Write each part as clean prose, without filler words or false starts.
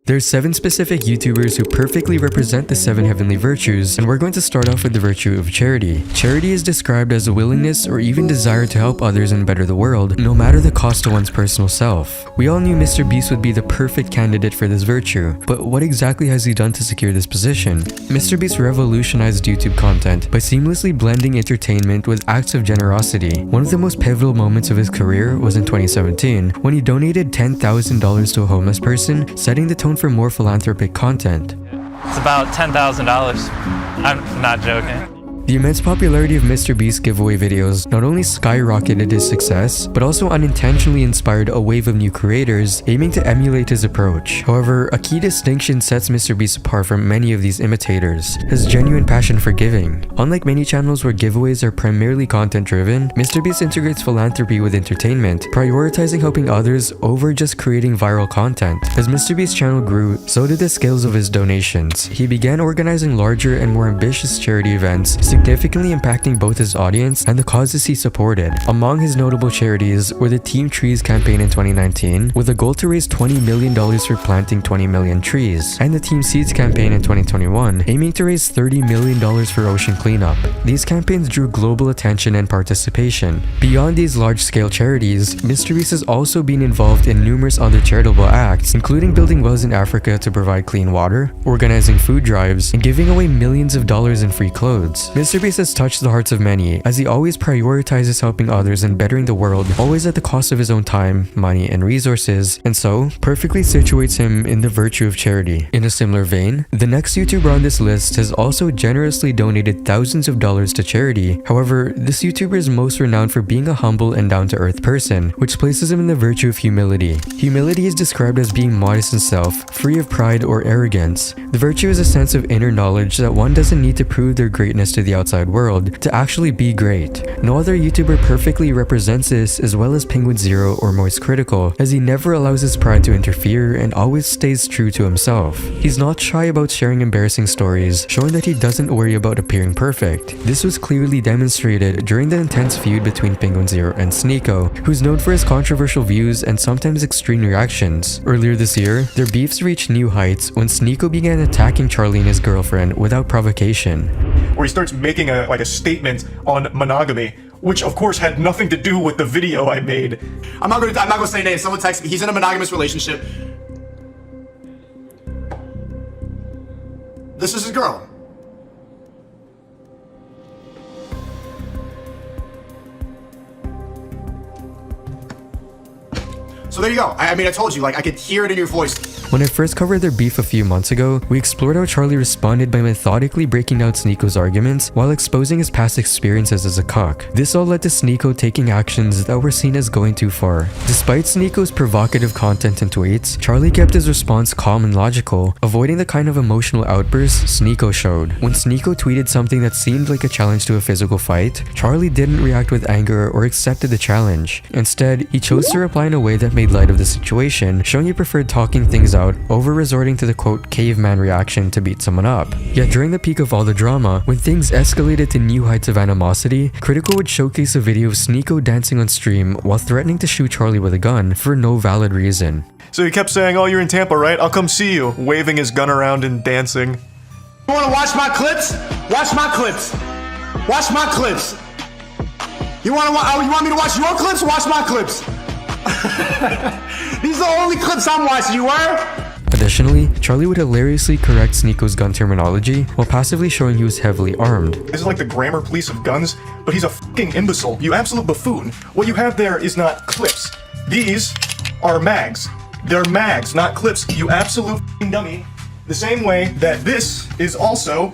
There's 7 specific YouTubers who perfectly represent the 7 heavenly virtues, and we're going to start off with the virtue of charity. Charity is described as a willingness or even desire to help others and better the world, no matter the cost to one's personal self. We all knew Mr. Beast would be the perfect candidate for this virtue, but what exactly has he done to secure this position? Mr. Beast revolutionized YouTube content by seamlessly blending entertainment with acts of generosity. One of the most pivotal moments of his career was in 2017, when he donated $10,000 to a homeless person, setting the tone for more philanthropic content. It's about $10,000. I'm not joking. The immense popularity of Mr. Beast's giveaway videos not only skyrocketed his success, but also unintentionally inspired a wave of new creators aiming to emulate his approach. However, a key distinction sets Mr. Beast apart from many of these imitators: his genuine passion for giving. Unlike many channels where giveaways are primarily content-driven, Mr. Beast integrates philanthropy with entertainment, prioritizing helping others over just creating viral content. As Mr. Beast's channel grew, so did the scales of his donations. He began organizing larger and more ambitious charity events, significantly impacting both his audience and the causes he supported. Among his notable charities were the Team Trees campaign in 2019, with a goal to raise $20 million for planting 20 million trees, and the Team Seeds campaign in 2021, aiming to raise $30 million for ocean cleanup. These campaigns drew global attention and participation. Beyond these large-scale charities, Mr. Beast has also been involved in numerous other charitable acts, including building wells in Africa to provide clean water, organizing food drives, and giving away millions of dollars in free clothes. Mr. Beast has touched the hearts of many, as he always prioritizes helping others and bettering the world, always at the cost of his own time, money, and resources, and so perfectly situates him in the virtue of charity. In a similar vein, the next YouTuber on this list has also generously donated thousands of dollars to charity. However, this YouTuber is most renowned for being a humble and down-to-earth person, which places him in the virtue of humility. Humility is described as being modest in self, free of pride or arrogance. The virtue is a sense of inner knowledge that one doesn't need to prove their greatness to the outside world to actually be great. No other YouTuber perfectly represents this, as well as Penguin Zero or Moist Critical, as he never allows his pride to interfere and always stays true to himself. He's not shy about sharing embarrassing stories, showing that he doesn't worry about appearing perfect. This was clearly demonstrated during the intense feud between Penguin Zero and Sneeko, who's known for his controversial views and sometimes extreme reactions. Earlier this year, their beefs reached new heights when Sneeko began attacking Charlie and his girlfriend without provocation. Where he starts making a statement on monogamy, which of course had nothing to do with the video I made. I'm not gonna say names. Someone texted me. He's in a monogamous relationship. This is his girl. So there you go. I mean, I told you, like, I could hear it in your voice. When I first covered their beef a few months ago, we explored how Charlie responded by methodically breaking down Sneeko's arguments while exposing his past experiences as a cuck. This all led to Sneeko taking actions that were seen as going too far. Despite Sneeko's provocative content and tweets, Charlie kept his response calm and logical, avoiding the kind of emotional outbursts Sneeko showed. When Sneeko tweeted something that seemed like a challenge to a physical fight, Charlie didn't react with anger or accepted the challenge. Instead, he chose to reply in a way that made light of the situation, showing he preferred talking things out over resorting to the quote caveman reaction to beat someone up. Yet during the peak of all the drama, when things escalated to new heights of animosity, Critical would showcase a video of Sneeko dancing on stream while threatening to shoot Charlie with a gun for no valid reason. So he kept saying, "Oh, you're in Tampa, right? I'll come see you," waving his gun around and dancing. You wanna watch my clips? Watch my clips. Watch my clips. You want me to watch your clips? Watch my clips. These are the only clips I'm watching, you were? Additionally, Charlie would hilariously correct Sneeko's gun terminology while passively showing he was heavily armed. This is like the grammar police of guns, but he's a fucking imbecile. You absolute buffoon. What you have there is not clips. These are mags. They're mags, not clips, you absolute fucking dummy. The same way that this is also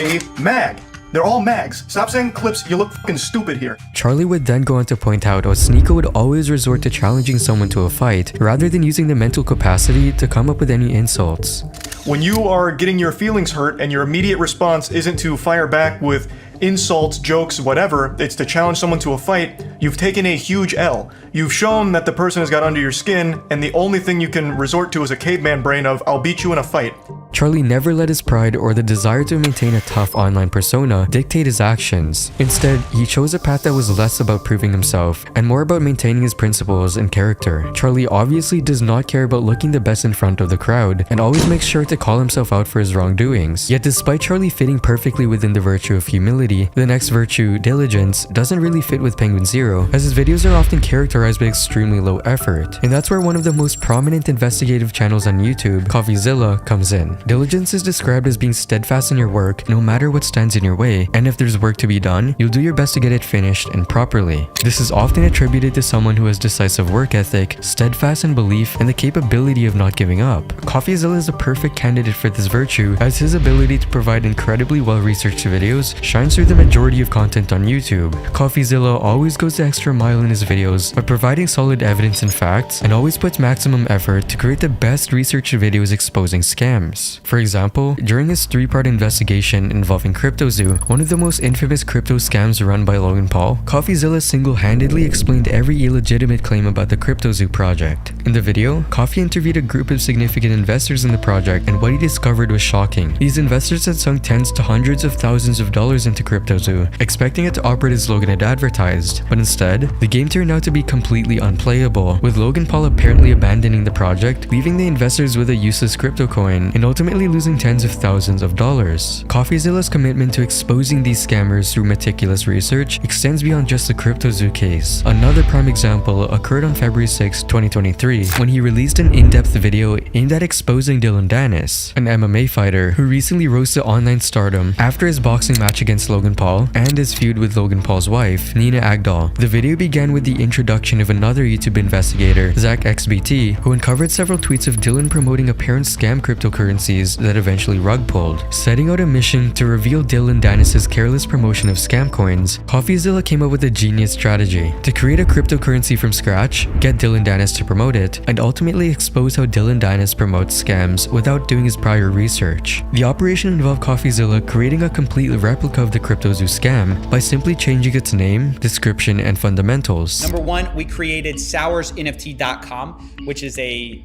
a mag. They're all mags. Stop saying clips, you look fucking stupid here. Charlie would then go on to point out how Sneeko would always resort to challenging someone to a fight, rather than using the mental capacity to come up with any insults. When you are getting your feelings hurt and your immediate response isn't to fire back with insults, jokes, whatever, it's to challenge someone to a fight, you've taken a huge L. You've shown that the person has got under your skin, and the only thing you can resort to is a caveman brain of, "I'll beat you in a fight." Charlie never let his pride or the desire to maintain a tough online persona dictate his actions. Instead, he chose a path that was less about proving himself and more about maintaining his principles and character. Charlie obviously does not care about looking the best in front of the crowd and always makes sure to call himself out for his wrongdoings. Yet despite Charlie fitting perfectly within the virtue of humility, the next virtue, diligence, doesn't really fit with Penguin Zero, as his videos are often characterized by extremely low effort. And that's where one of the most prominent investigative channels on YouTube, CoffeeZilla, comes in. Diligence is described as being steadfast in your work no matter what stands in your way, and if there's work to be done, you'll do your best to get it finished and properly. This is often attributed to someone who has decisive work ethic, steadfast in belief, and the capability of not giving up. CoffeeZilla is a perfect candidate for this virtue, as his ability to provide incredibly well-researched videos shines through the majority of content on YouTube. CoffeeZilla always goes the extra mile in his videos by providing solid evidence and facts, and always puts maximum effort to create the best researched videos exposing scams. For example, during his 3-part investigation involving CryptoZoo, one of the most infamous crypto scams run by Logan Paul, CoffeeZilla single-handedly explained every illegitimate claim about the CryptoZoo project. In the video, Coffee interviewed a group of significant investors in the project, and what he discovered was shocking. These investors had sunk tens to hundreds of thousands of dollars into CryptoZoo, expecting it to operate as Logan had advertised, but instead, the game turned out to be completely unplayable, with Logan Paul apparently abandoning the project, leaving the investors with a useless crypto coin, and ultimately losing tens of thousands of dollars. CoffeeZilla's commitment to exposing these scammers through meticulous research extends beyond just the CryptoZoo case. Another prime example occurred on February 6, 2023, when he released an in-depth video aimed at exposing Dylan Dennis, an MMA fighter who recently rose to online stardom after his boxing match against Logan Paul and his feud with Logan Paul's wife, Nina Agdal. The video began with the introduction of another YouTube investigator, Zach XBT, who uncovered several tweets of Dylan promoting apparent scam cryptocurrencies that eventually rug pulled. Setting out a mission to reveal Dylan Dennis's careless promotion of scam coins, CoffeeZilla came up with a genius strategy to create a cryptocurrency from scratch, get Dylan Dennis to promote it, and ultimately expose how Dylan Dennis promotes scams without doing his prior research. The operation involved CoffeeZilla creating a complete replica of the CryptoZoo scam by simply changing its name, description, and fundamentals. Number one, we created SoursNFT.com, which is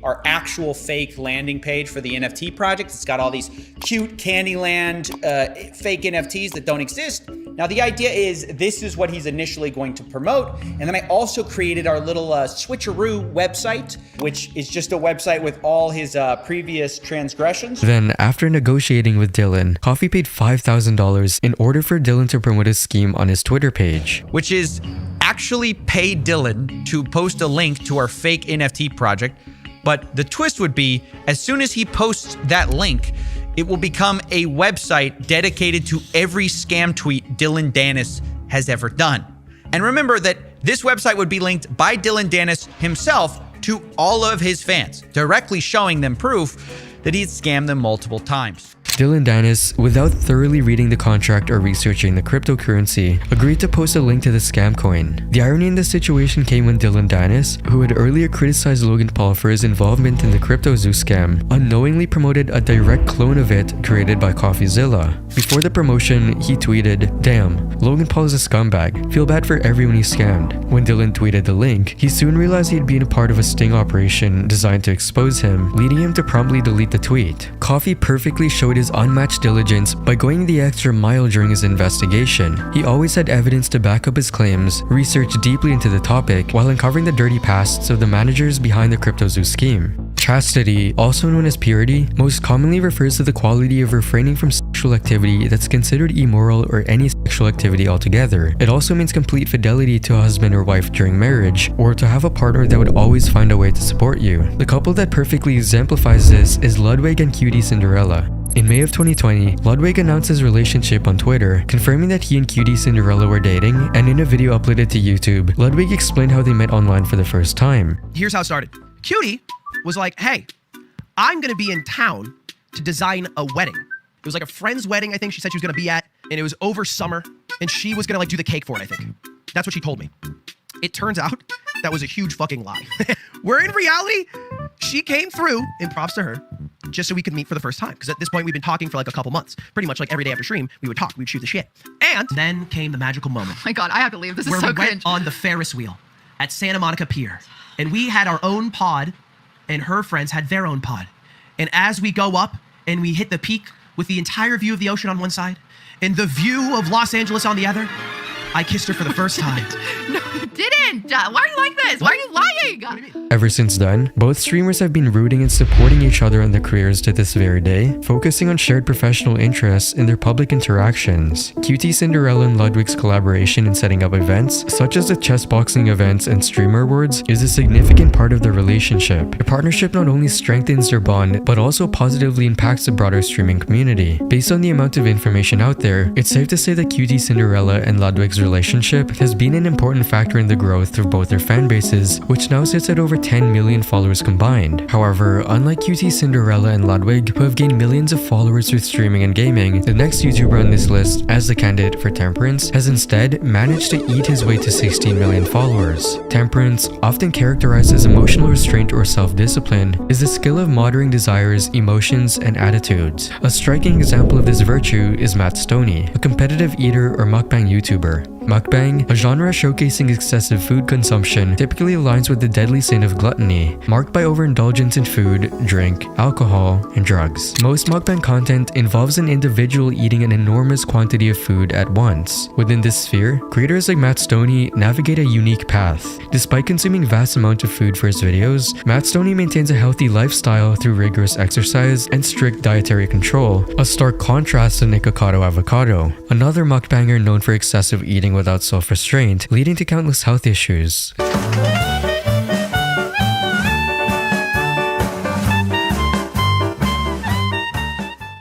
our actual fake landing page for the NFT project. It's got all these cute Candyland fake NFTs that don't exist. Now the idea is this is what he's initially going to promote. And then I also created our little switcheroo website, which is just a website with all his previous transgressions. Then, after negotiating with Dylan, Coffee paid $5,000 in order for Dylan to promote his scheme on his Twitter page. Which is actually pay Dylan to post a link to our fake NFT project. But the twist would be, as soon as he posts that link, it will become a website dedicated to every scam tweet Dylan Dennis has ever done. And remember that this website would be linked by Dylan Dennis himself to all of his fans, directly showing them proof that he's scammed them multiple times. Dylan Dennis, without thoroughly reading the contract or researching the cryptocurrency, agreed to post a link to the scam coin. The irony in this situation came when Dylan Dennis, who had earlier criticized Logan Paul for his involvement in the CryptoZoo scam, unknowingly promoted a direct clone of it created by CoffeeZilla. Before the promotion, he tweeted, "Damn, Logan Paul is a scumbag. Feel bad for everyone he scammed." When Dylan tweeted the link, he soon realized he had been a part of a sting operation designed to expose him, leading him to promptly delete the tweet. Coffee perfectly showed his unmatched diligence by going the extra mile during his investigation. He always had evidence to back up his claims, researched deeply into the topic, while uncovering the dirty pasts of the managers behind the CryptoZoo scheme. Chastity, also known as purity, most commonly refers to the quality of refraining from sexual activity that's considered immoral or any sexual activity altogether. It also means complete fidelity to a husband or wife during marriage, or to have a partner that would always find a way to support you. The couple that perfectly exemplifies this is Ludwig and Cutie Cinderella. In May of 2020, Ludwig announced his relationship on Twitter, confirming that he and Cutie Cinderella were dating, and in a video uploaded to YouTube, Ludwig explained how they met online for the first time. Here's how it started. Cutie was like, hey, I'm gonna be in town to design a wedding. It was like a friend's wedding, I think she said she was gonna be at, and it was over summer, and she was gonna do the cake for it, I think. That's what she told me. It turns out that was a huge fucking lie. Where in reality, she came through, and props to her, just so we could meet for the first time. Because at this point, we've been talking for a couple months. Pretty much every day after stream, we would talk, we'd shoot the shit. And then came the magical moment. Oh my God, I have to leave. This is where so we cringe. went on the Ferris wheel at Santa Monica Pier. And we had our own pod, and her friends had their own pod. And as we go up, and we hit the peak with the entire view of the ocean on one side and the view of Los Angeles on the other, I kissed her for the first time. No, you didn't. Why are you like this? Why are you lying? Ever since then, both streamers have been rooting and supporting each other on their careers to this very day, focusing on shared professional interests in their public interactions. QT Cinderella and Ludwig's collaboration in setting up events, such as the chess boxing events and streamer awards, is a significant part of their relationship. The partnership not only strengthens their bond, but also positively impacts the broader streaming community. Based on the amount of information out there, it's safe to say that QT Cinderella and Ludwig's relationship has been an important factor in the growth of both their fan bases, which now sits at over 10 million followers combined. However, unlike QT Cinderella and Ludwig, who have gained millions of followers through streaming and gaming, the next YouTuber on this list, as the candidate for Temperance, has instead managed to eat his way to 16 million followers. Temperance, often characterized as emotional restraint or self-discipline, is the skill of moderating desires, emotions, and attitudes. A striking example of this virtue is Matt Stoney, a competitive eater or mukbang YouTuber. Mukbang, a genre showcasing excessive food consumption, typically aligns with the deadly sin of gluttony, marked by overindulgence in food, drink, alcohol, and drugs. Most mukbang content involves an individual eating an enormous quantity of food at once. Within this sphere, creators like Matt Stoney navigate a unique path. Despite consuming vast amounts of food for his videos, Matt Stoney maintains a healthy lifestyle through rigorous exercise and strict dietary control, a stark contrast to Nikocado Avocado, another mukbanger known for excessive eating without self-restraint, leading to countless health issues.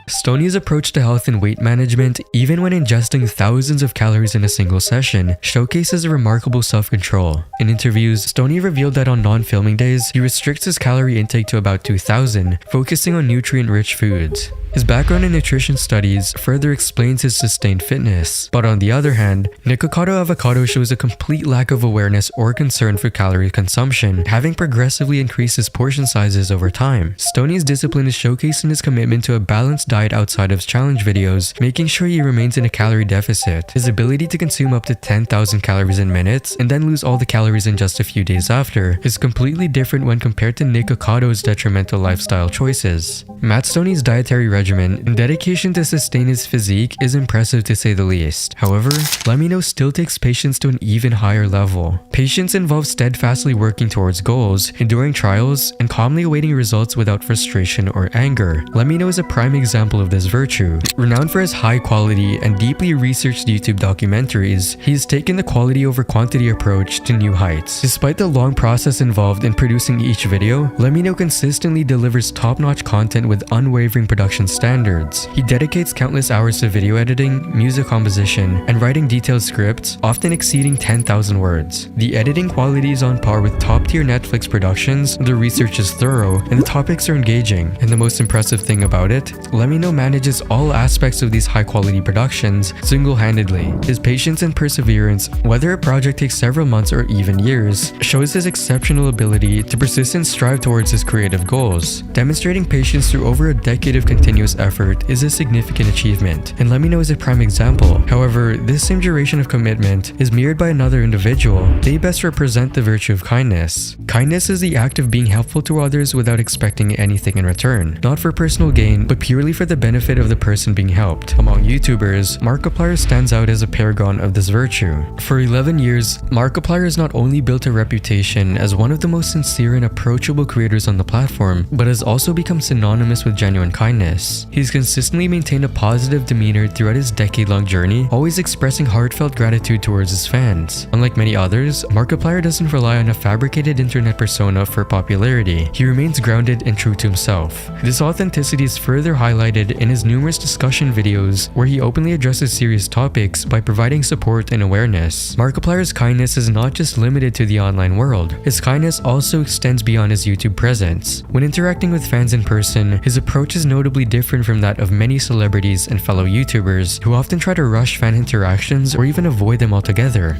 Stoney's approach to health and weight management, even when ingesting thousands of calories in a single session, showcases a remarkable self-control. In interviews, Stoney revealed that on non-filming days, he restricts his calorie intake to about 2,000, focusing on nutrient-rich foods. His background in nutrition studies further explains his sustained fitness. But on the other hand, Nikocado Avocado shows a complete lack of awareness or concern for calorie consumption, having progressively increased his portion sizes over time. Stoney's discipline is showcased in his commitment to a balanced diet outside of his challenge videos, making sure he remains in a calorie deficit. His ability to consume up to 10,000 calories in minutes and then lose all the calories in just a few days after is completely different when compared to Nikocado's detrimental lifestyle choices. Matt Stoney's dietary regimen and dedication to sustain his physique is impressive to say the least. However, Lemino still takes patience to an even higher level. Patience involves steadfastly working towards goals, enduring trials, and calmly awaiting results without frustration or anger. Lemino is a prime example of this virtue. Renowned for his high quality and deeply researched YouTube documentaries, he has taken the quality over quantity approach to new heights. Despite the long process involved in producing each video, Lemino consistently delivers top-notch content with unwavering production standards. He dedicates countless hours to video editing, music composition, and writing detailed scripts, often exceeding 10,000 words. The editing quality is on par with top-tier Netflix productions, the research is thorough, and the topics are engaging. And the most impressive thing about it, Lemino manages all aspects of these high-quality productions single-handedly. His patience and perseverance, whether a project takes several months or even years, shows his exceptional ability to persist and strive towards his creative goals. Demonstrating patience through over a decade of continuous effort is a significant achievement, and Lemino is a prime example. However, this same duration of commitment is mirrored by another individual. They best represent the virtue of kindness. Kindness is the act of being helpful to others without expecting anything in return, not for personal gain, but purely for the benefit of the person being helped. Among YouTubers, Markiplier stands out as a paragon of this virtue. For 11 years, Markiplier has not only built a reputation as one of the most sincere and approachable creators on the platform, but has also become synonymous with genuine kindness. He's consistently maintained a positive demeanor throughout his decade-long journey, always expressing heartfelt gratitude towards his fans. Unlike many others, Markiplier doesn't rely on a fabricated internet persona for popularity. He remains grounded and true to himself. This authenticity is further highlighted in his numerous discussion videos where he openly addresses serious topics by providing support and awareness. Markiplier's kindness is not just limited to the online world. His kindness also extends beyond his YouTube presence. When interacting with fans in person, his approach is notably different from that of many celebrities and fellow YouTubers who often try to rush fan interactions or even avoid them altogether.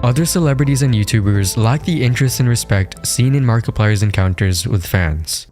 Other celebrities and YouTubers lack the interest and respect seen in Markiplier's encounters with fans.